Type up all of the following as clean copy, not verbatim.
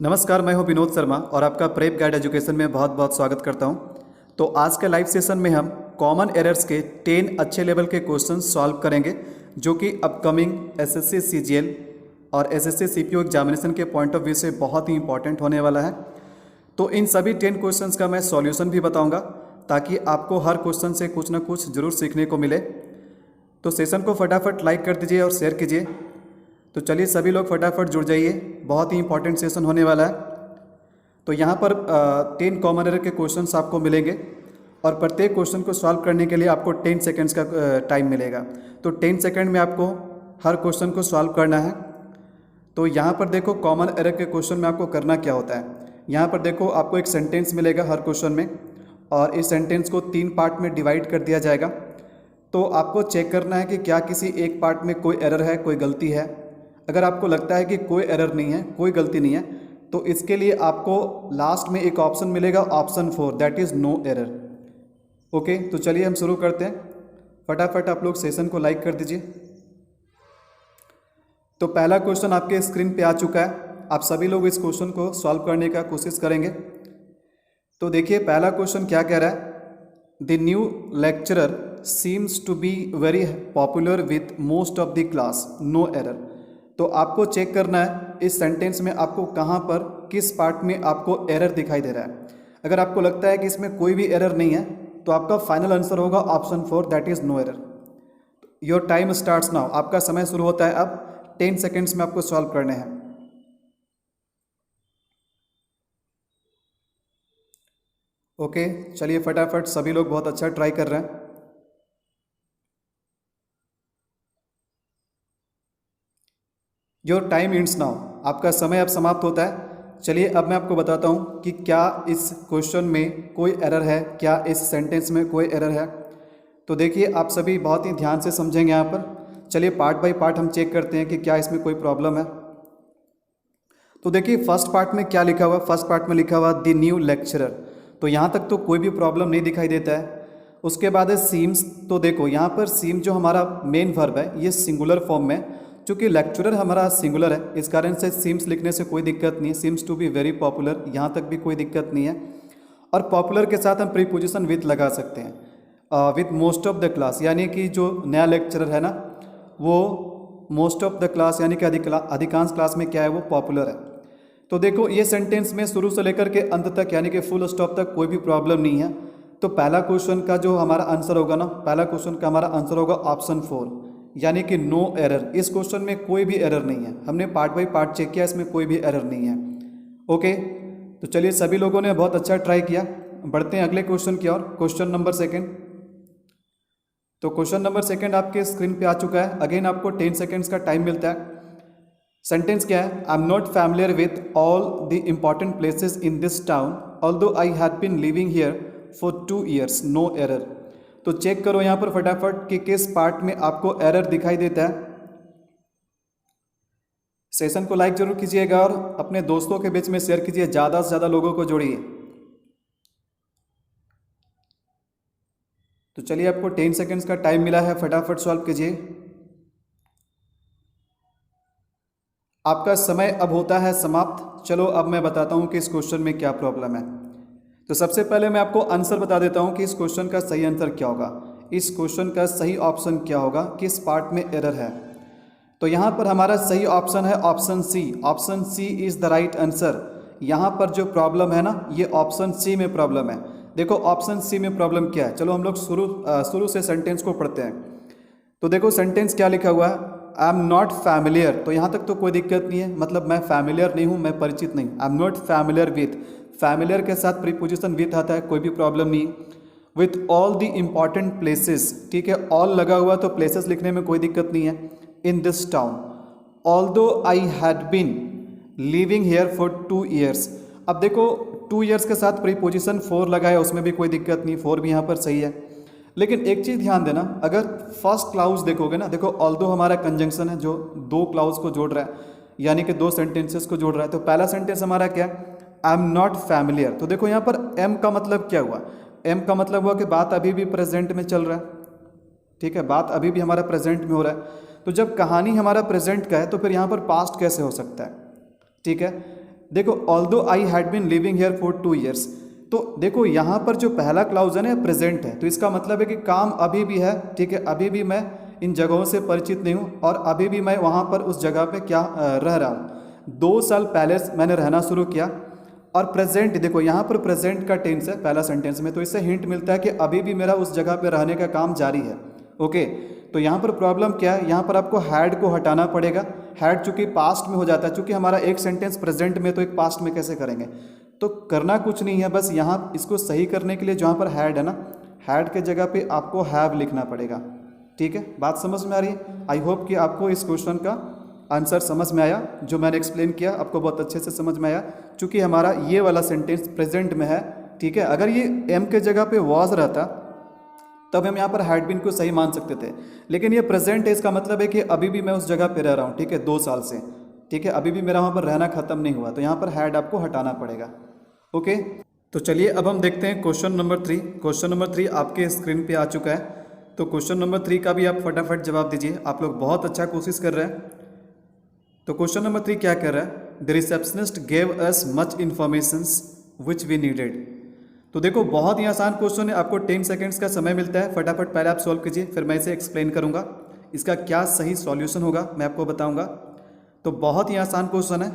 नमस्कार, मैं हूं विनोद शर्मा और आपका प्रेप गाइड एजुकेशन में बहुत बहुत स्वागत करता हूं। तो आज के लाइव सेशन में हम कॉमन एरर्स के 10 अच्छे लेवल के क्वेश्चन सॉल्व करेंगे जो कि अपकमिंग एसएससी सीजीएल और एसएससी सीपीओ एग्जामिनेशन के पॉइंट ऑफ व्यू से बहुत ही इंपॉर्टेंट होने वाला है। तो इन सभी 10 क्वेश्चंस का मैं सॉल्यूशन भी बताऊँगा ताकि आपको हर क्वेश्चन से कुछ ना कुछ ज़रूर सीखने को मिले। तो सेशन को फटाफट लाइक कर दीजिए और शेयर कीजिए। तो चलिए सभी लोग फटाफट जुड़ जाइए, बहुत ही इंपॉर्टेंट सेशन होने वाला है। तो यहाँ पर 10 कॉमन एरर के क्वेश्चंस आपको मिलेंगे और प्रत्येक क्वेश्चन को सॉल्व करने के लिए आपको 10 सेकंड्स का टाइम मिलेगा। तो 10 सेकंड में आपको हर क्वेश्चन को सॉल्व करना है। तो यहाँ पर देखो कॉमन एरर के क्वेश्चन में आपको करना क्या होता है। यहाँ पर देखो आपको एक सेंटेंस मिलेगा हर क्वेश्चन में और इस सेंटेंस को 3 पार्ट में डिवाइड कर दिया जाएगा। तो आपको चेक करना है कि क्या किसी एक पार्ट में कोई एरर है, कोई गलती है। अगर आपको लगता है कि कोई एरर नहीं है, कोई गलती नहीं है, तो इसके लिए आपको लास्ट में एक ऑप्शन मिलेगा, option 4, that is no error. Okay, तो चलिए हम शुरू करते हैं। फटाफट आप लोग सेशन को लाइक कर दीजिए। तो पहला क्वेश्चन आपके स्क्रीन पे आ चुका है। आप सभी लोग इस क्वेश्चन को सॉल्व करने का कोशिश करेंगे। तो देखिए पहला क्वेश्चन क्या कह रहा है, the new lecturer seems to be very popular with most of the class, no error. तो आपको चेक करना है इस सेंटेंस में आपको कहाँ पर, किस पार्ट में आपको एरर दिखाई दे रहा है। अगर आपको लगता है कि इसमें कोई भी एरर नहीं है तो आपका फाइनल आंसर होगा option 4, that is no error. Your time starts now, आपका समय शुरू होता है अब। 10 सेकेंड्स में आपको सॉल्व करने हैं। ओके, चलिए फटाफट, सभी लोग बहुत अच्छा ट्राई कर रहे हैं। योर टाइम एंड्स नाउ, आपका समय अब समाप्त होता है। चलिए अब मैं आपको बताता हूँ कि क्या इस क्वेश्चन में कोई एरर है, क्या इस सेंटेंस में कोई एरर है। तो देखिए आप सभी बहुत ही ध्यान से समझेंगे यहाँ पर। चलिए पार्ट बाय पार्ट हम चेक करते हैं कि क्या इसमें कोई प्रॉब्लम है। तो देखिए फर्स्ट पार्ट में क्या लिखा हुआ, फर्स्ट पार्ट में लिखा हुआ द न्यू लेक्चरर। तो यहाँ तक तो कोई भी प्रॉब्लम नहीं दिखाई देता है। उसके बाद है सीम्स। तो देखो यहाँ पर सीम जो हमारा मेन वर्ब है ये सिंगुलर फॉर्म में, चूँकि लेक्चरर हमारा सिंगुलर है इस कारण से सीम्स लिखने से कोई दिक्कत नहीं है। Seems to be very popular, यहाँ तक भी कोई दिक्कत नहीं है। और पॉपुलर के साथ हम प्रीपोजिशन विथ लगा सकते हैं, with most of the class, यानी कि जो नया लेक्चरर है ना वो मोस्ट ऑफ द क्लास यानी कि अधिकांश क्लास में क्या है, वो पॉपुलर है। तो देखो ये सेंटेंस में शुरू से लेकर के अंत तक यानी कि फुल स्टॉप तक कोई भी प्रॉब्लम नहीं है। तो पहला क्वेश्चन का जो हमारा आंसर होगा ना, पहला क्वेश्चन का हमारा आंसर होगा ऑप्शन 4 यानी कि नो एरर। इस क्वेश्चन में कोई भी एरर नहीं है। हमने पार्ट बाय पार्ट चेक किया, इसमें कोई भी एरर नहीं है। ओके, तो चलिए सभी लोगों ने बहुत अच्छा ट्राई किया। बढ़ते हैं अगले क्वेश्चन की ओर, क्वेश्चन नंबर 2। तो क्वेश्चन नंबर 2 आपके स्क्रीन पे आ चुका है। अगेन आपको 10 सेकेंड्स का टाइम मिलता है। सेंटेंस क्या है, I am not familiar with all the important places in this town although I had been living here for 2 years, no error. तो चेक करो यहाँ पर फटाफट कि किस पार्ट में आपको एरर दिखाई देता है। सेशन को लाइक जरूर कीजिएगा और अपने दोस्तों के बीच में शेयर कीजिए, ज़्यादा से ज़्यादा लोगों को जोड़िए। तो चलिए आपको 10 सेकेंड्स का टाइम मिला है, फटाफट सॉल्व कीजिए। आपका समय अब होता है समाप्त। चलो अब मैं बताता हूँ कि इस क्वेश्चन में क्या प्रॉब्लम है। तो सबसे पहले मैं आपको आंसर बता देता हूँ कि इस क्वेश्चन का सही आंसर क्या होगा, इस क्वेश्चन का सही ऑप्शन क्या होगा, किस पार्ट में एरर है। तो यहाँ पर हमारा सही ऑप्शन है option C. Option C is the right answer. यहाँ पर जो प्रॉब्लम है ना, ये ऑप्शन सी में प्रॉब्लम है। देखो ऑप्शन सी में प्रॉब्लम क्या है, चलो हम लोग शुरू से सेंटेंस को पढ़ते हैं। तो देखो सेंटेंस क्या लिखा हुआ है, आई एम नॉट फैमिलियर। तो यहाँ तक तो कोई दिक्कत नहीं है, मतलब मैं फैमिलियर नहीं हूँ, मैं परिचित नहीं। आई am not familiar with, familiar के साथ प्रीपोजिशन विथ आता है, कोई भी प्रॉब्लम नहीं। With all the important places, ठीक है, ऑल लगा हुआ तो प्लेसेस लिखने में कोई दिक्कत नहीं है। In this town although I had been living here for 2 years। अब देखो 2 years के साथ प्रीपोजिशन 4 लगा है, उसमें भी कोई दिक्कत नहीं, 4 भी यहाँ पर सही है। लेकिन एक चीज़ ध्यान देना, अगर फर्स्ट क्लाउज देखोगे ना, देखो ऑल्दो हमारा कंजंक्शन है जो 2 क्लाउज को जोड़ रहा है, यानी कि 2 सेंटेंसेस को जोड़ रहा है। तो पहला सेंटेंस हमारा क्या है, आई एम नॉट फैमिलियर। तो देखो यहाँ पर एम का मतलब क्या हुआ, एम का मतलब हुआ कि बात अभी भी प्रेजेंट में चल रहा है, ठीक है, बात अभी भी हमारा प्रेजेंट में हो रहा है। तो जब कहानी हमारा प्रेजेंट का है तो फिर यहाँ पर पास्ट कैसे हो सकता है, ठीक है। देखो although I had been living here for 2 years, तो देखो यहाँ पर जो पहला क्लाउज है ना प्रेजेंट है, तो इसका मतलब है कि काम अभी भी है, ठीक है, अभी भी मैं इन जगहों से परिचित नहीं हूँ और अभी भी मैं वहाँ पर उस जगह पे क्या रह रहा हूँ। 2 साल पहले मैंने रहना शुरू किया। और प्रेजेंट देखो यहाँ पर प्रेजेंट का टेंस है पहला सेंटेंस में, तो इससे हिंट मिलता है कि अभी भी मेरा उस जगह पे रहने का काम जारी है। ओके, तो यहाँ पर प्रॉब्लम क्या है, यहाँ पर आपको हैड को हटाना पड़ेगा। हैड चूंकि पास्ट में हो जाता है, चूंकि हमारा एक सेंटेंस प्रेजेंट में, तो एक पास्ट में कैसे करेंगे। तो करना कुछ नहीं है, बस यहाँ इसको सही करने के लिए जहाँ पर हैड है ना, हैड के जगह पे आपको हैव लिखना पड़ेगा। ठीक है, बात समझ में आ रही है। आई होप कि आपको इस क्वेश्चन का आंसर समझ में आया, जो मैंने एक्सप्लेन किया आपको बहुत अच्छे से समझ में आया। चूँकि हमारा ये वाला सेंटेंस प्रेजेंट में है, ठीक है, अगर ये एम के जगह पे वॉज रहता तब हम यहाँ पर हैड बीन को सही मान सकते थे, लेकिन ये प्रेजेंट है, इसका मतलब है कि अभी भी मैं उस जगह पे रह रहा हूँ, ठीक है, 2 साल से, ठीक है, अभी भी मेरा वहाँ पर रहना खत्म नहीं हुआ, तो यहाँ पर हैड आपको हटाना पड़ेगा। ओके, तो चलिए अब हम देखते हैं क्वेश्चन नंबर 3। क्वेश्चन नंबर 3 आपके स्क्रीन पे आ चुका है, तो क्वेश्चन नंबर 3 का भी आप फटाफट जवाब दीजिए। आप लोग बहुत अच्छा कोशिश कर रहे हैं। तो क्वेश्चन नंबर 3 क्या कर रहा है, the receptionist gave us much informations which we needed. तो देखो बहुत ही आसान क्वेश्चन है, आपको 10 सेकेंड्स का समय मिलता है, फटाफट पहले आप सॉल्व कीजिए, फिर मैं इसे एक्सप्लेन करूंगा, इसका क्या सही सॉल्यूशन होगा मैं आपको बताऊंगा। तो बहुत ही आसान क्वेश्चन है।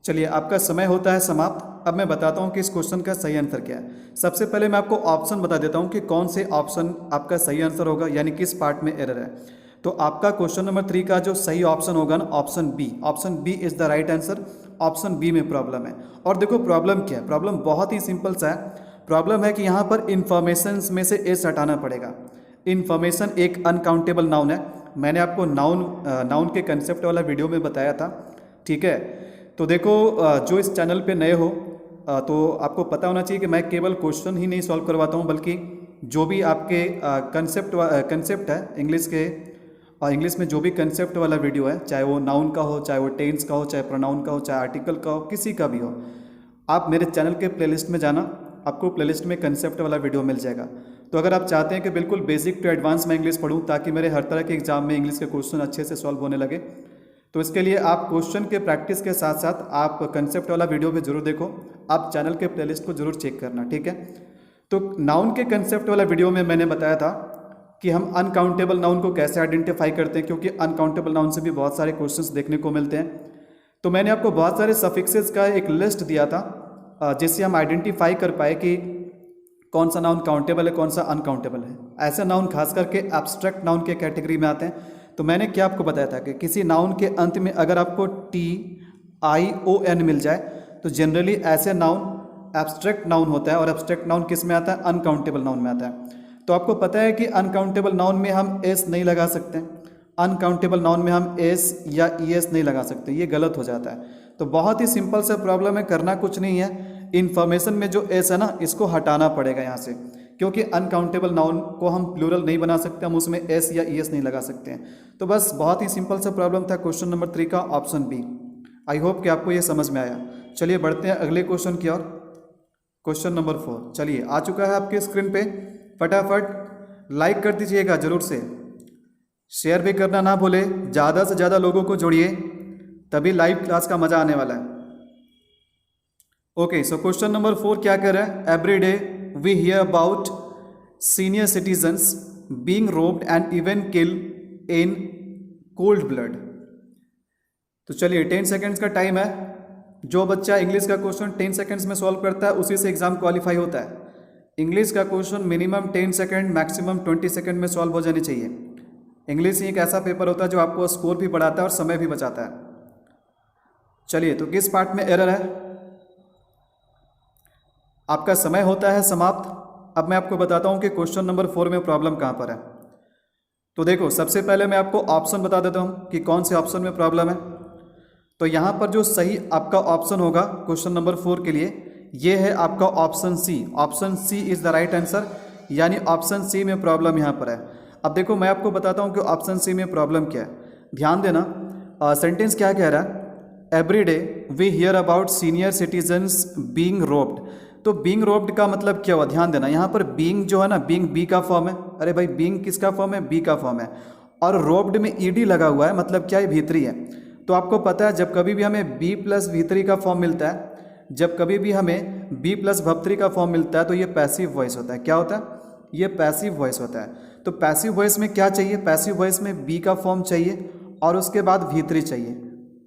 चलिए आपका समय होता है समाप्त। अब मैं बताता हूं कि इस क्वेश्चन का सही आंसर क्या है। सबसे पहले मैं आपको ऑप्शन बता देता हूं कि कौन से ऑप्शन आपका सही आंसर होगा, यानी किस पार्ट में एरर है। तो आपका क्वेश्चन नंबर 3 का जो सही ऑप्शन होगा ना, option B, option B is the right answer. Option B में प्रॉब्लम है। और देखो प्रॉब्लम क्या है, प्रॉब्लम बहुत ही सिंपल सा है। प्रॉब्लम है कि यहाँ पर इंफॉर्मेशन में से एस हटाना पड़ेगा। इन्फॉर्मेशन एक अनकाउंटेबल नाउन है, मैंने आपको नाउन के कंसेप्ट वाला वीडियो में बताया था, ठीक है। तो देखो जो इस चैनल पे नए हो तो आपको पता होना चाहिए कि मैं केवल क्वेश्चन ही नहीं सॉल्व करवाता हूँ, बल्कि जो भी आपके कंसेप्ट है इंग्लिश के, इंग्लिश में जो भी कंसेप्ट वाला वीडियो है, चाहे वो नाउन का हो, चाहे वो टेंस का हो, चाहे प्रोनाउन का हो, चाहे आर्टिकल का हो, किसी का भी हो, आप मेरे चैनल के प्लेलिस्ट में जाना, आपको प्लेलिस्ट में कंसेप्ट वाला वीडियो मिल जाएगा। तो अगर आप चाहते हैं कि बिल्कुल बेसिक टू एडवांस मैं इंग्लिश पढ़ूँ ताकि मेरे हर तरह के एग्जाम में इंग्लिश के क्वेश्चन अच्छे से सॉल्व होने लगे, तो इसके लिए आप क्वेश्चन के प्रैक्टिस के साथ साथ आप कंसेप्ट वाला वीडियो भी जरूर देखो। आप चैनल के प्लेलिस्ट को जरूर चेक करना, ठीक है। तो नाउन के कंसेप्ट वाला वीडियो में मैंने बताया था कि हम अनकाउंटेबल नाउन को कैसे आइडेंटिफाई करते हैं, क्योंकि अनकाउंटेबल नाउन से भी बहुत सारे क्वेश्चंस देखने को मिलते हैं। तो मैंने आपको बहुत सारे सफिक्सेस का एक लिस्ट दिया था जिससे हम आइडेंटिफाई कर पाए कि कौन सा नाउन काउंटेबल है, कौन सा अनकाउंटेबल है। ऐसे नाउन खास करके एब्स्ट्रैक्ट नाउन के कैटेगरी में आते हैं। तो मैंने क्या आपको बताया था कि किसी नाउन के अंत में अगर आपको TION मिल जाए तो जनरली ऐसे नाउन एब्स्ट्रैक्ट नाउन होता है, और एब्स्ट्रैक्ट नाउन किस में आता है, अनकाउंटेबल नाउन में आता है। तो आपको पता है कि अनकाउंटेबल नाउन में हम एस नहीं लगा सकते, अनकाउंटेबल नाउन में हम एस या ES नहीं लगा सकते, ये गलत हो जाता है। तो बहुत ही सिंपल सा प्रॉब्लम है, करना कुछ नहीं है, इन्फॉर्मेशन में जो एस है ना इसको हटाना पड़ेगा यहाँ से, क्योंकि अनकाउंटेबल नाउन को हम प्लूरल नहीं बना सकते, हम उसमें एस या ES नहीं लगा सकते हैं। तो बस बहुत ही सिंपल सा प्रॉब्लम था क्वेश्चन नंबर 3 का, ऑप्शन बी। आई होप कि आपको ये समझ में आया। चलिए बढ़ते हैं अगले क्वेश्चन की ओर, क्वेश्चन नंबर 4। चलिए आ चुका है आपके स्क्रीन पे, फटाफट लाइक कर दीजिएगा जरूर से, शेयर भी करना ना भूले, ज़्यादा से ज़्यादा लोगों को जोड़िए, तभी लाइव क्लास का मज़ा आने वाला है। ओके, सो क्वेश्चन नंबर 4 क्या कह रहा है, every day we hear about senior citizens being robbed and even killed in cold blood. तो चलिए 10 सेकेंड्स का टाइम है। जो बच्चा इंग्लिश का क्वेश्चन 10 सेकेंड्स में सॉल्व करता है उसी से एग्जाम क्वालिफाई होता है। इंग्लिश का question minimum 10 second, maximum 20 second में सॉल्व हो जानी चाहिए। इंग्लिश ही एक ऐसा पेपर होता है जो आपको स्कोर भी बढ़ाता है और समय भी बचाता है। चलिए, तो किस पार्ट में एरर है, आपका समय होता है समाप्त। अब मैं आपको बताता हूं कि क्वेश्चन नंबर 4 में प्रॉब्लम कहां पर है। तो देखो सबसे पहले मैं आपको ऑप्शन बता देता हूं कि कौन से ऑप्शन में प्रॉब्लम है। तो यहां पर जो सही आपका ऑप्शन होगा क्वेश्चन नंबर 4 के लिए, ये है आपका option C. Option C is the right answer, यानी ऑप्शन सी में प्रॉब्लम यहां पर है। अब देखो मैं आपको बताता हूं कि ऑप्शन सी में प्रॉब्लम क्या है, ध्यान देना। सेंटेंस क्या कह रहा है, every day we hear about senior citizens being robbed. तो बीइंग रोब्ड का मतलब क्या हुआ, ध्यान देना। यहाँ पर बीइंग जो है ना, बीइंग बी का फॉर्म है। अरे भाई बीइंग किसका फॉर्म है, बी का फॉर्म है, और रोब्ड में ईडी लगा हुआ है, मतलब क्या है, भीतरी है। तो आपको पता है जब कभी भी हमें b प्लस v3 का फॉर्म मिलता है, जब कभी भी हमें b प्लस v3 का फॉर्म मिलता है तो ये पैसिव वॉइस होता है। क्या होता है? ये पैसिव वॉइस होता है। तो पैसिव वॉइस में क्या चाहिए? पैसिव वॉइस में b का फॉर्म चाहिए और उसके बाद v3 चाहिए।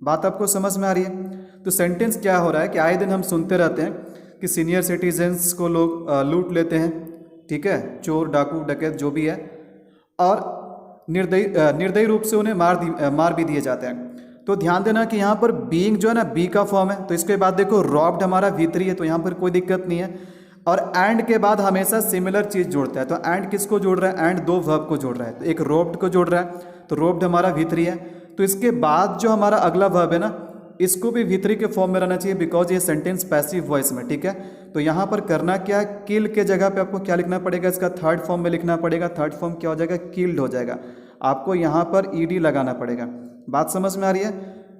बात आपको समझ में आ रही है? तो सेंटेंस क्या हो रहा है कि आए दिन हम सुनते रहते हैं कि सीनियर सिटीजन्स को लोग लूट लेते हैं, ठीक है, चोर डाकू डकैत जो भी है, और निर्दयी रूप से उन्हें मार भी दिए जाते हैं। तो ध्यान देना कि यहाँ पर बीइंग जो है ना बी का फॉर्म है, तो इसके बाद देखो रॉब्ड हमारा v3 है, तो यहाँ पर कोई दिक्कत नहीं है। और एंड के बाद हमेशा सिमिलर चीज जोड़ता है, तो एंड किसको जोड़ रहा है? एंड दो वर्ब को जोड़ रहा है, तो एक रोब्ड को जोड़ रहा है, तो रोब्ड हमारा v3 है। तो इसके बाद जो हमारा अगला वर्ब है ना, इसको भी v3 के फॉर्म में रहना चाहिए, बिकॉज ये सेंटेंस पैसिव वॉइस में, ठीक है। तो यहाँ पर करना क्या? किल के जगह पे आपको क्या लिखना पड़ेगा? इसका थर्ड फॉर्म में लिखना पड़ेगा। थर्ड फॉर्म क्या हो जाएगा? किल्ड हो जाएगा। आपको यहाँ पर ईडी लगाना पड़ेगा। बात समझ में आ रही है?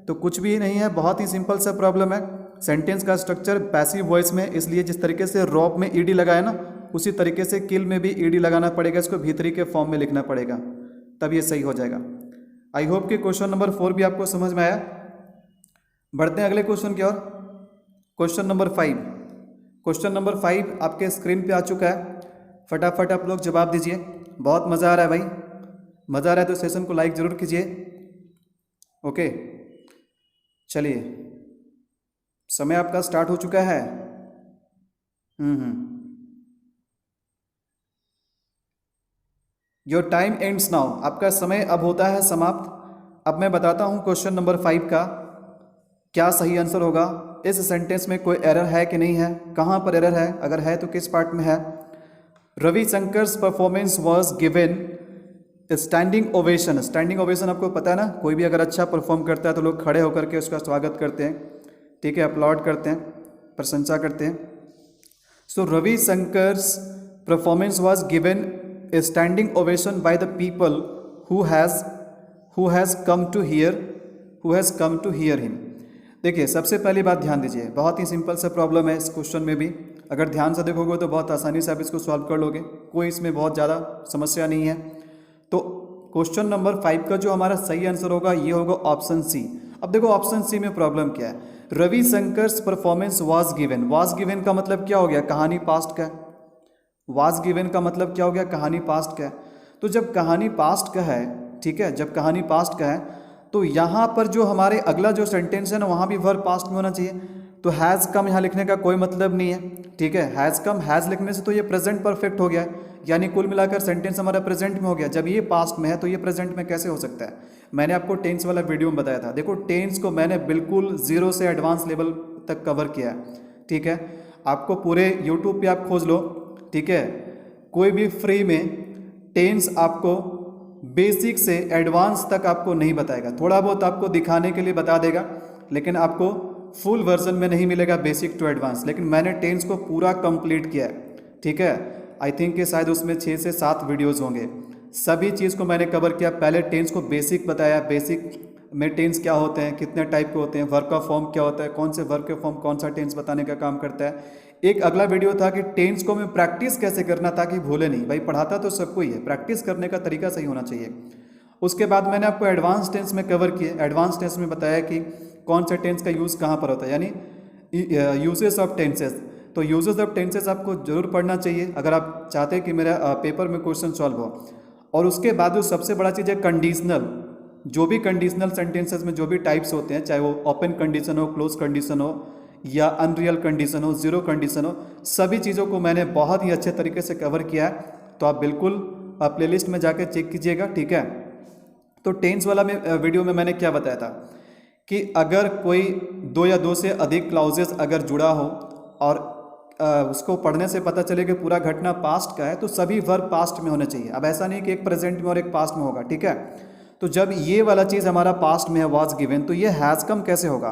तो कुछ भी नहीं है, बहुत ही सिंपल सा प्रॉब्लम है। सेंटेंस का स्ट्रक्चर पैसिव वॉइस में, इसलिए जिस तरीके से रॉब में ईडी लगाया ना, उसी तरीके से किल में भी ईडी लगाना पड़ेगा। इसको v3 के फॉर्म में लिखना पड़ेगा, तब ये सही हो जाएगा। आई होप कि क्वेश्चन नंबर 4 भी आपको समझ में आया। बढ़ते हैं अगले क्वेश्चन की ओर। Question number 5। क्वेश्चन नंबर 5 आपके स्क्रीन पे आ चुका है। फटाफट आप लोग जवाब दीजिए। बहुत मज़ा आ रहा है भाई, मज़ा आ रहा है तो सेशन को लाइक ज़रूर कीजिए। ओके, चलिए, समय आपका स्टार्ट हो चुका है। Your time ends now. आपका समय अब होता है समाप्त। अब मैं बताता हूं क्वेश्चन नंबर 5 का क्या सही आंसर होगा। इस सेंटेंस में कोई एरर है कि नहीं है, कहां पर एरर है, अगर है तो किस पार्ट में है। Ravishankar's performance was given standing ovation. Standing ovation आपको पता है ना, कोई भी अगर अच्छा परफॉर्म करता है तो लोग खड़े होकर के उसका स्वागत करते हैं, ठीक है, अपलॉड करते हैं, प्रशंसा करते हैं। So Ravishankar's performance was given a standing ovation by the people who has come to hear him। देखिए, सबसे पहली बात ध्यान दीजिए, बहुत ही सिंपल सा प्रॉब्लम है इस क्वेश्चन में भी। अगर ध्यान से देखोगे तो बहुत आसानी से आप इसको सॉल्व कर लोगे, कोई इसमें बहुत ज़्यादा समस्या नहीं है। तो क्वेश्चन नंबर 5 का जो हमारा सही आंसर होगा ये होगा ऑप्शन सी। अब देखो ऑप्शन सी में प्रॉब्लम क्या है। Ravishankar's performance was given. Was given का मतलब क्या हो गया? कहानी पास्ट का है। वाज गिवन का मतलब क्या हो गया? कहानी पास्ट का है। तो जब कहानी पास्ट का है, ठीक है, जब कहानी पास्ट का है तो यहाँ पर जो हमारे अगला जो सेंटेंस है ना, वहाँ भी वर्ब पास्ट में होना चाहिए। तो हैज़ कम यहाँ लिखने का कोई मतलब नहीं है, ठीक है। हैज़ कम, हैज़ लिखने से तो ये प्रेजेंट परफेक्ट हो गया है, यानी कुल मिलाकर सेंटेंस हमारा प्रेजेंट में हो गया। जब ये पास्ट में है तो ये प्रेजेंट में कैसे हो सकता है? मैंने आपको टेंस वाला वीडियो में बताया था। देखो टेंस को मैंने बिल्कुल 0 से एडवांस लेवल तक कवर किया है, ठीक है। आपको पूरे यूट्यूब पे आप खोज लो, ठीक है, कोई भी फ्री में टेंस आपको बेसिक से एडवांस तक आपको नहीं बताएगा। थोड़ा बहुत आपको दिखाने के लिए बता देगा, लेकिन आपको फुल वर्जन में नहीं मिलेगा बेसिक टू एडवांस। लेकिन मैंने टेंस को पूरा कंप्लीट किया है, ठीक है। आई थिंक कि शायद उसमें 6 से 7 वीडियोस होंगे, सभी चीज़ को मैंने कवर किया। पहले टेंस को बेसिक बताया, बेसिक में टेंस क्या होते हैं, कितने टाइप के होते हैं, वर्ब का फॉर्म क्या होता है, कौन से वर्ब के फॉर्म कौन सा टेंस बताने का काम करता है। एक अगला वीडियो था कि टेंस को मैं प्रैक्टिस कैसे करना ताकि भूले नहीं। भाई पढ़ाता तो सबको ही है, प्रैक्टिस करने का तरीका सही होना चाहिए। उसके बाद मैंने आपको एडवांस टेंस में कवर किए। एडवांस टेंस में बताया कि कौन से टेंस का यूज़ कहाँ पर होता है, यानी यूजेस ऑफ टेंसेस। तो यूजेस ऑफ टेंसेस आपको जरूर पढ़ना चाहिए अगर आप चाहते हैं कि मेरा पेपर में क्वेश्चन सॉल्व हो। और उसके बाद जो सबसे बड़ा चीज़ है कंडीशनल। जो भी कंडीशनल सेंटेंसेस में जो भी टाइप्स होते हैं, चाहे वो ओपन कंडीशन हो, क्लोज कंडीशन हो, या अनरियल कंडीशन हो, जीरो कंडीशन हो, सभी चीज़ों को मैंने बहुत ही अच्छे तरीके से कवर किया है। तो आप बिल्कुल प्लेलिस्ट में जाकर चेक कीजिएगा, ठीक है। तो टेंस वाला वीडियो में मैंने क्या बताया था कि अगर कोई 2 या 2 से अधिक क्लाउजेस अगर जुड़ा हो और उसको पढ़ने से पता चले कि पूरा घटना पास्ट का है, तो सभी वर्ब पास्ट में होने चाहिए। अब ऐसा नहीं कि एक प्रेजेंट में और एक पास्ट में होगा, ठीक है। तो जब ये वाला चीज़ हमारा पास्ट में है, वाज गिवन, तो ये हैज़ कम कैसे होगा?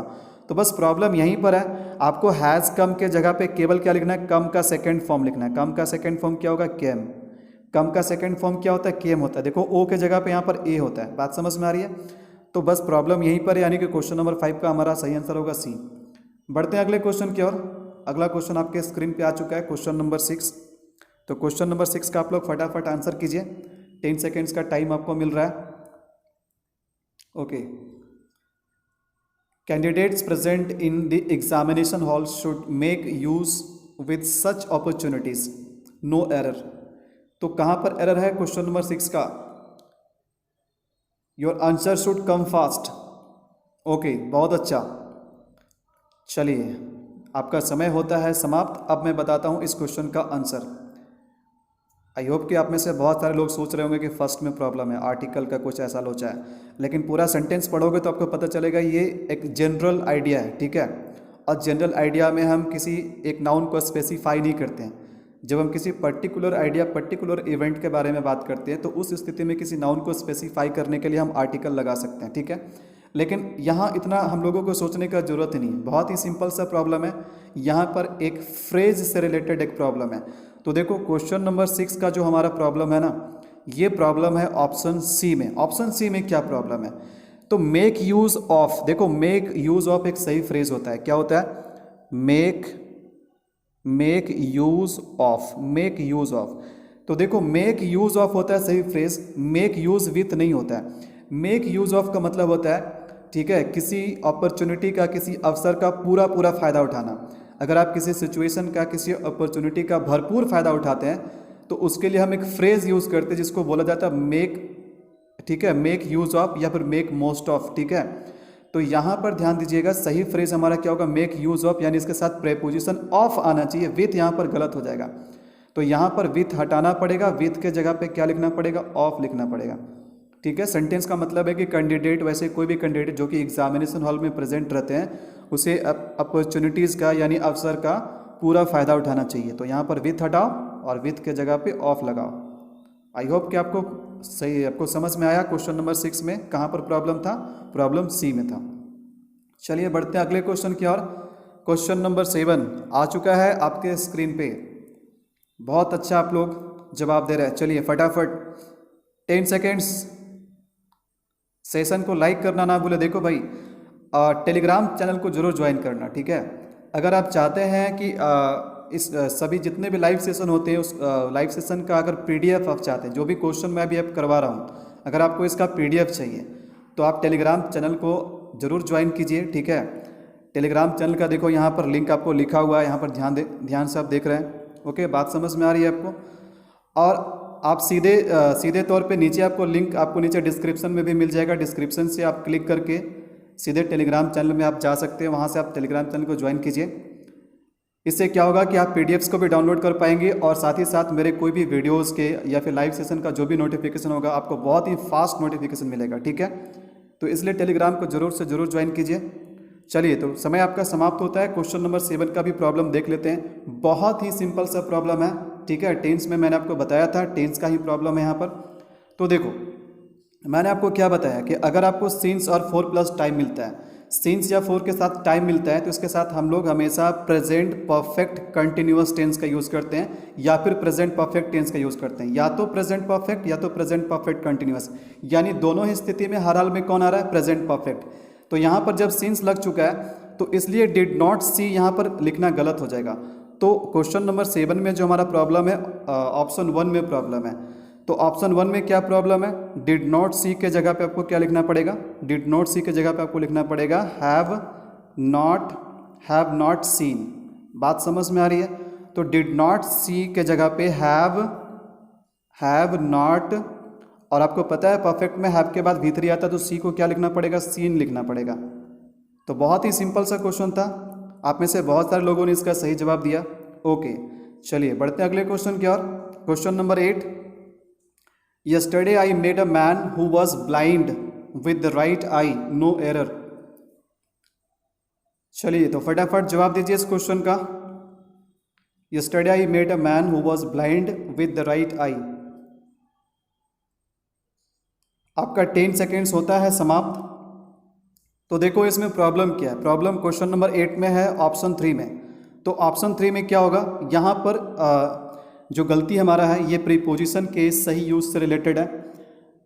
तो बस प्रॉब्लम यहीं पर है। आपको हैज़ कम के जगह पे केवल क्या लिखना है? कम का सेकंड फॉर्म लिखना है। कम का सेकंड फॉर्म क्या होगा? केम। कम का सेकंड फॉर्म क्या होता है? केम होता है। देखो ओ के जगह पे यहाँ पर ए होता है। बात समझ में आ रही है? तो बस प्रॉब्लम यहीं पर है, यानी कि क्वेश्चन नंबर 5 का हमारा सही आंसर होगा सी। बढ़ते हैं अगले क्वेश्चन की ओर। अगला क्वेश्चन आपके स्क्रीन पे आ चुका है, क्वेश्चन नंबर 6। तो क्वेश्चन नंबर 6 का आप लोग फटाफट आंसर कीजिए। 10 सेकेंड्स का टाइम आपको मिल रहा है। Okay, candidates present in the examination hall should make use with such opportunities, no error. तो कहाँ पर एरर है क्वेश्चन नंबर 6 का? Your answer should come fast. Okay, बहुत अच्छा। चलिए, आपका समय होता है समाप्त। अब मैं बताता हूँ इस क्वेश्चन का आंसर। आई होप कि आप में से बहुत सारे लोग सोच रहे होंगे कि फर्स्ट में प्रॉब्लम है, आर्टिकल का कुछ ऐसा लोचा है, लेकिन पूरा सेंटेंस पढ़ोगे तो आपको पता चलेगा ये एक जनरल आइडिया है, ठीक है। और जनरल आइडिया में हम किसी एक नाउन को स्पेसिफाई नहीं करते हैं। जब हम किसी पर्टिकुलर आइडिया, पर्टिकुलर इवेंट के बारे में बात करते हैं तो उस स्थिति में किसी नाउन को स्पेसिफाई करने के लिए हम आर्टिकल लगा सकते हैं, ठीक है। लेकिन यहाँ इतना हम लोगों को सोचने का जरूरत ही नहीं, बहुत ही सिंपल सा प्रॉब्लम है। यहाँ पर एक फ्रेज से रिलेटेड एक प्रॉब्लम है। तो देखो, क्वेश्चन नंबर 6 का जो हमारा प्रॉब्लम है ना, ये प्रॉब्लम है ऑप्शन सी में। ऑप्शन सी में क्या प्रॉब्लम है? तो मेक यूज ऑफ। देखो, मेक यूज ऑफ एक सही फ्रेज होता है। क्या होता है? Make use of, make use of. तो देखो, मेक यूज ऑफ होता है सही फ्रेज, मेक यूज विथ नहीं होता है। मेक यूज ऑफ का मतलब होता है, ठीक है, किसी अपॉर्चुनिटी का, किसी अवसर का पूरा पूरा फायदा उठाना। अगर आप किसी सिचुएशन का, किसी अपॉर्चुनिटी का भरपूर फायदा उठाते हैं तो उसके लिए हम एक फ्रेज यूज करते हैं जिसको बोला जाता है मेक, ठीक है, मेक यूज ऑफ या फिर मेक मोस्ट ऑफ, ठीक है। तो यहाँ पर ध्यान दीजिएगा, सही फ्रेज हमारा क्या होगा? मेक यूज ऑफ, यानी इसके साथ प्रेपोजिशन ऑफ आना चाहिए, विथ यहाँ पर गलत हो जाएगा। तो यहाँ पर विथ हटाना पड़ेगा, विथ के जगह पे क्या लिखना पड़ेगा? ऑफ लिखना पड़ेगा, ठीक है। सेंटेंस का मतलब है कि कैंडिडेट, वैसे कोई भी कैंडिडेट जो कि एग्जामिनेशन हॉल में प्रेजेंट रहते हैं, उसे अपॉर्चुनिटीज़ का यानी अवसर का पूरा फ़ायदा उठाना चाहिए। तो यहाँ पर विथ हटाओ और विथ के जगह पे ऑफ लगाओ। आई होप कि आपको सही, आपको समझ में आया क्वेश्चन नंबर 6 में कहाँ पर प्रॉब्लम था? प्रॉब्लम सी में था। चलिए बढ़ते हैं अगले क्वेश्चन की ओर। क्वेश्चन नंबर 7 आ चुका है आपके स्क्रीन पे। बहुत अच्छा, आप लोग जवाब दे रहे हैं। चलिए फटाफट 10 सेकेंड्स। सेशन को लाइक करना ना भूले। देखो भाई, टेलीग्राम चैनल को जरूर ज्वाइन करना, ठीक है। अगर आप चाहते हैं कि इस सभी जितने भी लाइव सेशन होते हैं, उस लाइव सेशन का अगर पीडीएफ आप चाहते हैं, जो भी क्वेश्चन मैं अभी अब करवा रहा हूँ, अगर आपको इसका पीडीएफ चाहिए तो आप टेलीग्राम चैनल को जरूर ज्वाइन कीजिए, ठीक है। टेलीग्राम चैनल का देखो यहाँ पर लिंक आपको लिखा हुआ है, यहाँ पर ध्यान से आप देख रहे हैं। ओके, बात समझ में आ रही है आपको? और आप सीधे तौर पे नीचे आपको लिंक, आपको नीचे डिस्क्रिप्शन में भी मिल जाएगा। डिस्क्रिप्शन से आप क्लिक करके सीधे टेलीग्राम चैनल में आप जा सकते हैं, वहाँ से आप टेलीग्राम चैनल को ज्वाइन कीजिए। इससे क्या होगा कि आप पीडीएफ्स को भी डाउनलोड कर पाएंगे और साथ ही साथ मेरे कोई भी वीडियोज़ के या फिर लाइव सेशन का जो भी नोटिफिकेशन होगा, आपको बहुत ही फास्ट नोटिफिकेशन मिलेगा, ठीक है। तो इसलिए टेलीग्राम को जरूर से जरूर ज्वाइन कीजिए। चलिए, तो समय आपका समाप्त होता है। क्वेश्चन नंबर 7 का भी प्रॉब्लम देख लेते हैं। बहुत ही सिंपल सा प्रॉब्लम है, ठीक है। टेंस में मैंने आपको बताया था, टेंस का ही प्रॉब्लम है यहाँ पर। तो देखो, मैंने आपको क्या बताया कि अगर आपको सिंस और 4+ टाइम मिलता है, सिंस या 4 के साथ टाइम मिलता है, तो इसके साथ हम लोग हमेशा प्रेजेंट परफेक्ट कंटिन्यूअस टेंस का यूज़ करते हैं या फिर प्रेजेंट परफेक्ट टेंस का यूज़ करते हैं, या तो प्रेजेंट परफेक्ट या तो प्रेजेंट परफेक्ट कंटिन्यूअस, यानी दोनों ही स्थिति में हर हाल में कौन आ रहा है? Present perfect. तो यहाँ पर जब सिंस लग चुका है तो इसलिए डिड नॉट सी यहाँ पर लिखना गलत हो जाएगा। तो क्वेश्चन नंबर 7 में जो हमारा प्रॉब्लम है, ऑप्शन 1 में प्रॉब्लम है। तो ऑप्शन 1 में क्या प्रॉब्लम है? डिड नॉट सी के जगह पे आपको क्या लिखना पड़ेगा? डिड नॉट सी के जगह पे आपको लिखना पड़ेगा हैव नॉट सीन। बात समझ में आ रही है? तो डिड नॉट सी के जगह पे हैव नॉट, और आपको पता है परफेक्ट में हैव के बाद भीतरी आता है तो सी को क्या लिखना पड़ेगा? सीन लिखना पड़ेगा। तो बहुत ही सिंपल सा क्वेश्चन था। आप में से बहुत सारे लोगों ने इसका सही जवाब दिया। ओके, चलिए बढ़ते हैं अगले क्वेश्चन की ओर। Question number 8, yesterday I made a man who was blind with the right eye, no error. चलिए तो फटाफट जवाब दीजिए इस क्वेश्चन का। Yesterday I made a man who was blind with the right eye. आपका 10 सेकेंड्स होता है समाप्त। तो देखो इसमें प्रॉब्लम क्या है। प्रॉब्लम क्वेश्चन नंबर 8 में है, ऑप्शन 3 में। तो ऑप्शन 3 में क्या होगा? यहाँ पर जो गलती हमारा है ये प्रीपोजिशन के सही यूज से रिलेटेड है।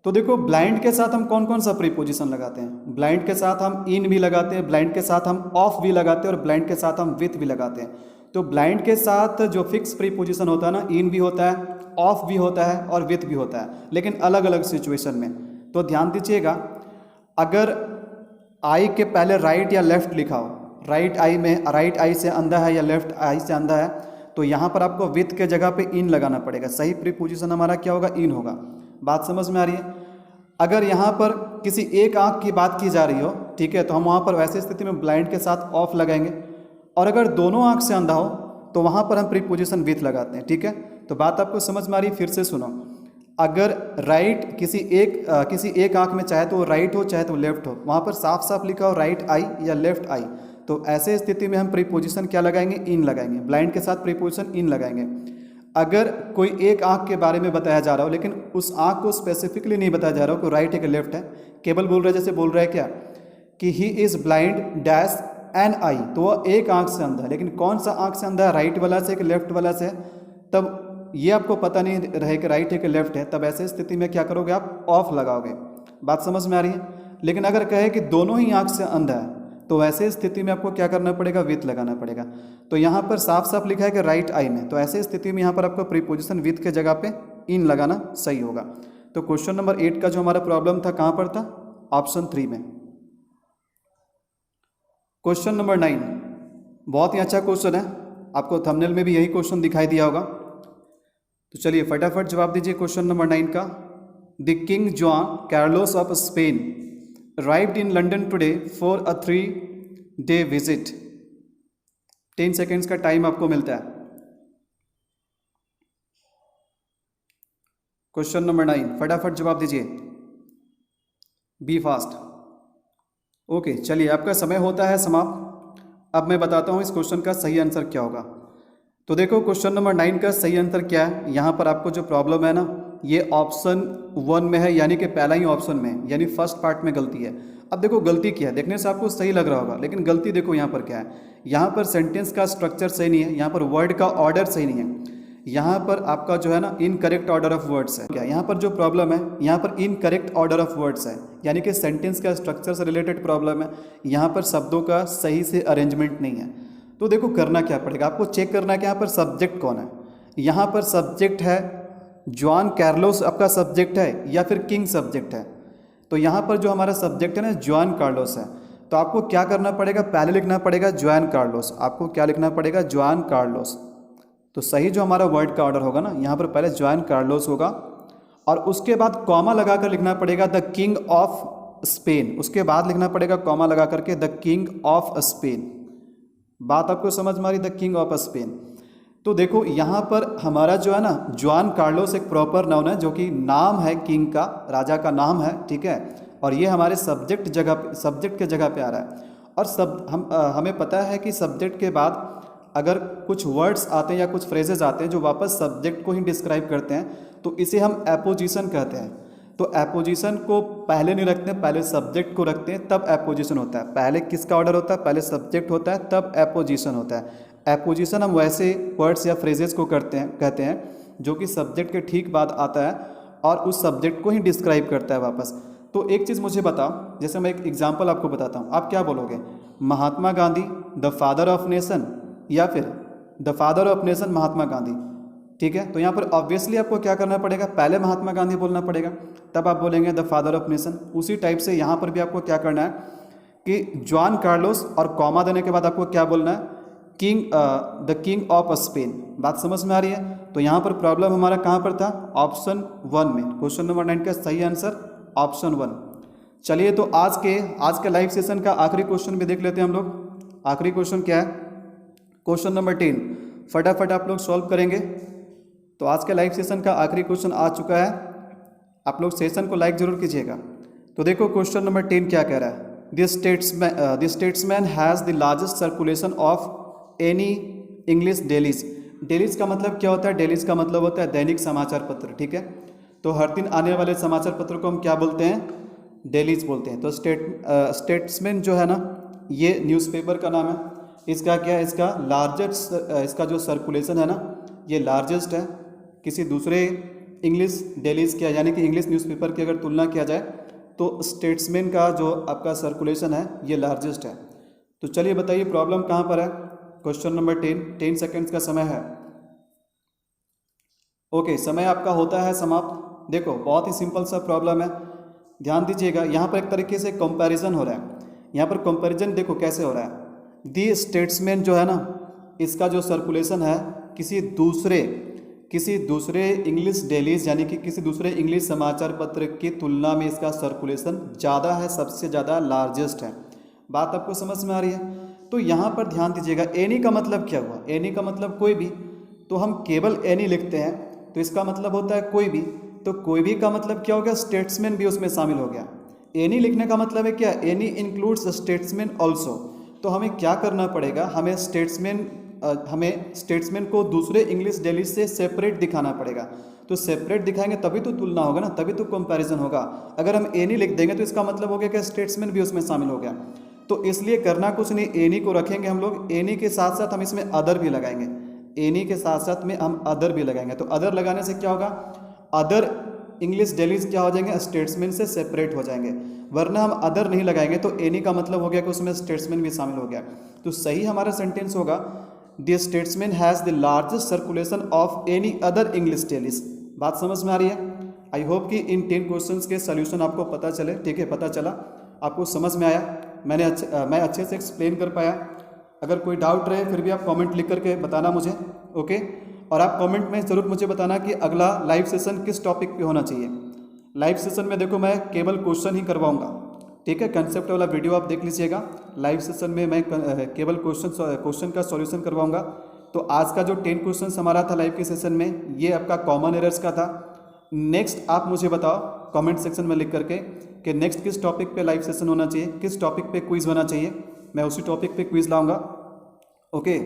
तो देखो, ब्लाइंड के साथ हम कौन कौन सा प्रीपोजिशन लगाते हैं? ब्लाइंड के साथ हम इन भी लगाते हैं, ब्लाइंड के साथ हम ऑफ भी लगाते हैं और ब्लाइंड के साथ हम विथ भी लगाते हैं। तो ब्लाइंड के साथ जो फिक्स प्रीपोजिशन होता है ना, इन भी होता है, ऑफ भी होता है और विथ भी होता है, लेकिन अलग अलग सिचुएशन में। तो ध्यान दीजिएगा, अगर आई के पहले राइट या लेफ्ट लिखा हो, राइट आई में राइट आई से अंधा है या लेफ्ट आई से अंधा है, तो यहाँ पर आपको विथ के जगह पे इन लगाना पड़ेगा। सही प्रीपोजिशन हमारा क्या होगा? इन होगा। बात समझ में आ रही है? अगर यहाँ पर किसी एक आंख की बात की जा रही हो, ठीक है, तो हम वहाँ पर वैसी स्थिति में ब्लाइंड के साथ ऑफ लगाएंगे। और अगर दोनों आंख से अंधा हो तो वहाँ पर हम प्रीपोजिशन विथ लगाते हैं। ठीक है, तो बात आपको समझ में आ रही है? फिर से सुनो, अगर राइट किसी एक आंख में चाहे तो वो राइट हो चाहे तो लेफ्ट हो, वहाँ पर साफ साफ लिखा हो राइट आई या लेफ्ट आई, तो ऐसे स्थिति में हम प्रीपोजिशन क्या लगाएंगे? इन लगाएंगे। ब्लाइंड के साथ प्रीपोजिशन इन लगाएंगे। अगर कोई एक आंख के बारे में बताया जा रहा हो लेकिन उस आंख को स्पेसिफिकली नहीं बताया जा रहा हो कि राइट है कि लेफ्ट है, केवल बोल रहा है, जैसे बोल रहा है क्या कि he is blind dash an eye, तो वह एक आंख से अंधा है, लेकिन कौन सा आंख से अंधा है? राइट वाला से कि लेफ्ट वाला से? तब ये आपको पता नहीं रहे कि राइट है कि लेफ्ट है, तब ऐसे स्थिति में क्या करोगे? आप ऑफ लगाओगे। बात समझ में आ रही है? लेकिन अगर कहे कि दोनों ही आंख से अंधा है, तो वैसे स्थिति में आपको क्या करना पड़ेगा? विथ लगाना पड़ेगा। तो यहाँ पर साफ साफ लिखा है कि राइट आई में, तो ऐसे स्थिति में यहाँ पर आपको प्रीपोजिशन विथ के जगह पे इन लगाना सही होगा। तो क्वेश्चन नंबर 8 का जो हमारा प्रॉब्लम था कहाँ पर था? ऑप्शन 3 में। क्वेश्चन नंबर 9 बहुत ही अच्छा क्वेश्चन है, आपको थंबनेल में भी यही क्वेश्चन दिखाई दिया होगा। तो चलिए फटाफट जवाब दीजिए क्वेश्चन नंबर 9 का। The king John Carlos of Spain arrived in London today for a 3-day visit। 10 seconds का टाइम आपको मिलता है। क्वेश्चन नंबर 9 फटाफट जवाब दीजिए, बी फास्ट। ओके, चलिए आपका समय होता है समाप्त। अब मैं बताता हूँ इस क्वेश्चन का सही आंसर क्या होगा। तो देखो क्वेश्चन नंबर 9 का सही आंसर क्या है। यहाँ पर आपको जो प्रॉब्लम है ना, ये ऑप्शन 1 में है, यानी कि पहला ही ऑप्शन में, यानी फर्स्ट पार्ट में गलती है। अब देखो गलती क्या है, देखने से आपको सही लग रहा होगा, लेकिन गलती देखो यहाँ पर क्या है। यहाँ पर सेंटेंस का स्ट्रक्चर सही नहीं है, यहाँ पर वर्ड का ऑर्डर सही नहीं है, यहाँ पर आपका जो है ना इनकरेक्ट ऑर्डर ऑफ वर्ड्स है। क्या यहाँ पर जो प्रॉब्लम है, यहाँ पर इनकरेक्ट ऑर्डर ऑफ वर्ड्स है, यानी कि सेंटेंस का स्ट्रक्चर से रिलेटेड प्रॉब्लम है। यहाँ पर शब्दों का सही से अरेंजमेंट नहीं है। तो देखो करना क्या पड़ेगा, आपको चेक करना है कि यहाँ पर सब्जेक्ट कौन है। यहाँ पर सब्जेक्ट है जॉन कार्लोस, आपका सब्जेक्ट है या फिर किंग सब्जेक्ट है। तो यहाँ पर जो हमारा सब्जेक्ट है ना जॉन कार्लोस है, तो आपको क्या करना पड़ेगा? पहले लिखना पड़ेगा जॉन कार्लोस। आपको क्या लिखना पड़ेगा? John Carlos. तो सही जो हमारा वर्ड का ऑर्डर होगा ना, यहाँ पर पहले जॉन कार्लोस होगा और उसके बाद कॉमा लगा कर लिखना पड़ेगा द किंग ऑफ स्पेन। उसके बाद लिखना पड़ेगा कॉमा लगा करके द किंग ऑफ स्पेन। बात आपको समझ में आ रही? The king of Spain. तो देखो यहाँ पर हमारा जो है ना जॉन कार्लोस एक प्रॉपर नाउन है, जो कि नाम है किंग का, राजा का नाम है, ठीक है। और ये हमारे सब्जेक्ट के जगह पे आ रहा है। और हमें पता है कि सब्जेक्ट के बाद अगर कुछ वर्ड्स आते हैं या कुछ फ्रेजेस आते हैं जो वापस सब्जेक्ट को ही डिस्क्राइब करते हैं, तो इसे हम एपोजिशन कहते हैं। तो एपोजिशन को पहले नहीं रखते हैं, पहले सब्जेक्ट को रखते हैं, तब एपोजिशन होता है। पहले किसका ऑर्डर होता है? पहले सब्जेक्ट होता है, तब एपोजिशन होता है। एपोजिशन हम वैसे वर्ड्स या फ्रेजेस को कहते हैं जो कि सब्जेक्ट के ठीक बाद आता है और उस सब्जेक्ट को ही डिस्क्राइब करता है वापस। तो एक चीज़ मुझे बताओ, जैसे मैं एक एग्जांपल आपको बताता हूँ, आप क्या बोलोगे? Mahatma Gandhi the father of nation, या फिर the father of nation Mahatma Gandhi, ठीक है। तो यहाँ पर ऑब्वियसली आपको क्या करना पड़ेगा? पहले महात्मा गांधी बोलना पड़ेगा, तब आप बोलेंगे द फादर ऑफ नेशन। उसी टाइप से यहाँ पर भी आपको क्या करना है कि जॉन कार्लोस और कॉमा देने के बाद आपको क्या बोलना है? The king of Spain. बात समझ में आ रही है? तो यहाँ पर प्रॉब्लम हमारा कहाँ पर था? ऑप्शन 1 में। क्वेश्चन नंबर 9 का सही आंसर ऑप्शन 1। चलिए तो आज के लाइव सेशन का आखिरी क्वेश्चन भी देख लेते हैं हम लोग। आखिरी क्वेश्चन क्या है? क्वेश्चन नंबर 10 फटाफट आप लोग सॉल्व करेंगे। तो आज के लाइव सेशन का आखिरी क्वेश्चन आ चुका है, आप लोग सेशन को लाइक जरूर कीजिएगा। तो देखो क्वेश्चन नंबर 10 क्या कह रहा है? The statesman has the largest circulation of any English dailies. Dailies का मतलब क्या होता है? डेलीज का मतलब होता है दैनिक समाचार पत्र, ठीक है। तो हर दिन आने वाले समाचार पत्र को हम क्या बोलते हैं? डेलीज बोलते हैं। तो स्टेट्समैन जो है ना, ये न्यूज़पेपर का नाम है। इसका क्या है? इसका लार्जेस्ट, इसका जो सर्कुलेशन है ना, ये लार्जेस्ट है। किसी दूसरे इंग्लिश डेलीज के यानी कि इंग्लिश न्यूज़पेपर की अगर तुलना किया जाए तो स्टेट्समैन का जो आपका सर्कुलेशन है ये लार्जेस्ट है। तो चलिए बताइए प्रॉब्लम कहाँ पर है? क्वेश्चन नंबर 10 सेकेंड्स का समय है। ओके, समय आपका होता है समाप्त। देखो बहुत ही सिंपल सा प्रॉब्लम है, ध्यान दीजिएगा। यहाँ पर एक तरीके से कंपैरिजन हो रहा है। यहाँ पर कंपैरिजन देखो कैसे हो रहा है। दी स्टेट्समैन जो है ना, इसका जो सर्कुलेशन है किसी दूसरे इंग्लिश डेलीज यानी कि किसी दूसरे इंग्लिश समाचार पत्र की तुलना में इसका सर्कुलेशन ज़्यादा है, सबसे ज़्यादा लार्जेस्ट है। बात आपको समझ में आ रही है? तो यहाँ पर ध्यान दीजिएगा, एनी का मतलब क्या हुआ? एनी का मतलब कोई भी, तो हम केवल एनी लिखते हैं तो इसका मतलब होता है कोई भी। तो कोई भी का मतलब क्या हो गया? स्टेट्समैन भी उसमें शामिल हो गया। एनी लिखने का मतलब है क्या? Any includes statesman also. तो हमें क्या करना पड़ेगा? हमें स्टेट्समैन को दूसरे इंग्लिश डेली से सेपरेट दिखाना पड़ेगा। तो सेपरेट दिखाएंगे तभी तो तुलना होगा ना, तभी तो कंपैरिजन होगा। अगर हम एनी लिख देंगे तो इसका मतलब हो गया कि स्टेट्समैन भी उसमें शामिल हो गया। तो इसलिए करना कुछ नहीं, एनी को रखेंगे हम लोग, एनी के साथ साथ हम इसमें अदर भी लगाएंगे, एनी के साथ साथ में हम अदर भी लगाएंगे। तो अदर लगाने से क्या होगा? अदर इंग्लिश डेलीज क्या हो जाएंगे? स्टेट्समैन से सेपरेट हो जाएंगे। वरना हम अदर नहीं लगाएंगे तो एनी का मतलब हो गया कि उसमें स्टेट्समैन भी शामिल हो गया। तो सही हमारा सेंटेंस होगा, the statesman has the largest circulation of any other English dailies. बात समझ में आ रही है? आई होप कि इन 10 क्वेश्चंस के सोल्यूशन आपको पता चले। ठीक है, पता चला, आपको समझ में आया, मैं अच्छे से एक्सप्लेन कर पाया। अगर कोई डाउट रहे फिर भी आप कमेंट लिख करके बताना मुझे, ओके। और आप कमेंट में ज़रूर मुझे बताना कि अगला लाइव सेशन किस टॉपिक पे होना चाहिए। लाइव सेशन में देखो मैं केवल क्वेश्चन ही करवाऊंगा, ठीक है। कंसेप्ट वाला वीडियो आप देख लीजिएगा। लाइव सेशन में मैं केवल क्वेश्चन का सॉल्यूशन करवाऊंगा। तो आज का जो 10 क्वेश्चन हमारा था लाइव के सेशन में, ये आपका कॉमन एरर्स का था। नेक्स्ट आप मुझे बताओ कमेंट सेक्शन में लिख करके कि नेक्स्ट किस टॉपिक पे लाइव सेशन होना चाहिए, किस टॉपिक पे क्विज़ होना चाहिए। मैं उसी टॉपिक पे क्विज़ लाऊंगा, ओके।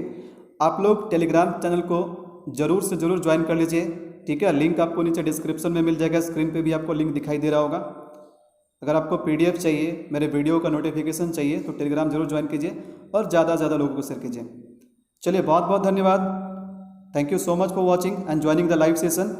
आप लोग टेलीग्राम चैनल को ज़रूर से ज़रूर ज्वाइन कर लीजिए, ठीक है। लिंक आपको नीचे डिस्क्रिप्शन में मिल जाएगा, स्क्रीन पे भी आपको लिंक दिखाई दे रहा होगा। अगर आपको PDF चाहिए, मेरे वीडियो का नोटिफिकेशन चाहिए तो टेलीग्राम जरूर ज्वाइन कीजिए और ज़्यादा से ज़्यादा लोगों को शेयर कीजिए। चलिए, बहुत बहुत धन्यवाद। Thank you so much for watching and joining the live session.